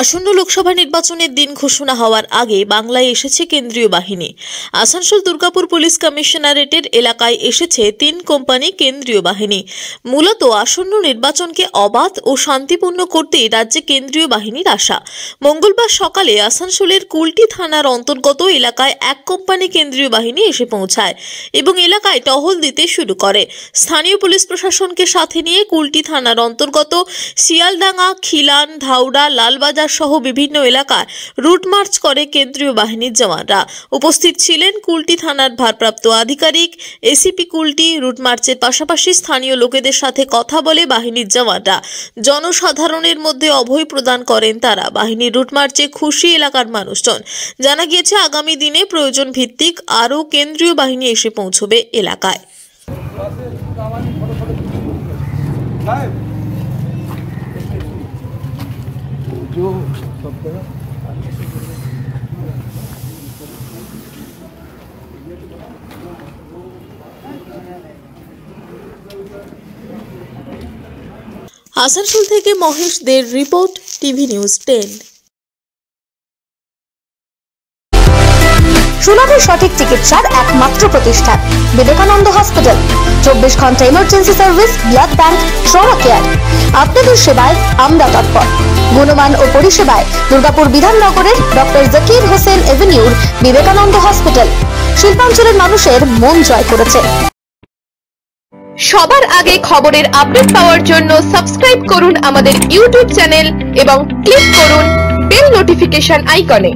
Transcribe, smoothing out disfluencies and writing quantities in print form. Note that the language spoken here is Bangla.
আসন্ন লোকসভা নির্বাচনের দিন ঘোষণা হওয়ার আগে বাংলায় এসেছে কেন্দ্রীয় বাহিনী। আসানসোল দুর্গাপুর পুলিশ কমিশনারেটের এলাকায় এসেছে 3 কোম্পানি কেন্দ্রীয় বাহিনী। মূলত আসন্ন নির্বাচনকে অবাধ ও শান্তিপূর্ণ করতে রাজ্যে কেন্দ্রীয় বাহিনীর আসা। মঙ্গলবার সকালে আসানসোলের কুলটি থানার অন্তর্গত এলাকায় 1 কোম্পানি কেন্দ্রীয় বাহিনী এসে পৌঁছায় এবং এলাকায় টহল দিতে শুরু করে। স্থানীয় পুলিশ প্রশাসনকে সাথে নিয়ে কুলটি থানার অন্তর্গত শিয়ালডাঙ্গা, খিলান, ধাউড়া, লালবাজার সহ বিভিন্ন এলাকায় রুট মার্চ করে কেন্দ্রীয় বাহিনীর জওয়ানরা। উপস্থিত ছিলেন কুলটি থানার ভারপ্রাপ্ত আধিকারিক এসিপি কুলটি। রুট মার্চের পাশাপাশি স্থানীয় লোকেদের সাথে কথা বলে বাহিনীর জওয়ানরা জনসাধারণের মধ্যে অভয় প্রদান করেন তারা। বাহিনীর রুট মার্চে খুশি এলাকার মানুষজন। জানা গিয়েছে আগামী দিনে প্রয়োজন ভিত্তিক আরও কেন্দ্রীয় বাহিনী এসে পৌঁছবে এলাকায়। আসানসোল থেকে মহেশ দের রিপোর্ট, টিভি নিউজ 10। সুলভে সঠিক চিকিৎসার একমাত্র প্রতিষ্ঠান বিবেকানন্দ হসপিটাল। 24 ঘন্টা emergency service, blood bank, trauma care. আপনাদের সেবায় আমরা তৎপর। গুণমান ও পরিষেবায় দুর্গাপুর বিধাননগরের ডক্টর জাকির হোসেন এভিনিউর বিবেকানন্দ হসপিটাল শিল্পাঞ্চলের মানুষের মন জয় করেছে। সবার আগে খবরের আপডেট পাওয়ার জন্য সাবস্ক্রাইব করুন আমাদের ইউটিউব চ্যানেল এবং ক্লিক করুন বেল নোটিফিকেশন আইকনে।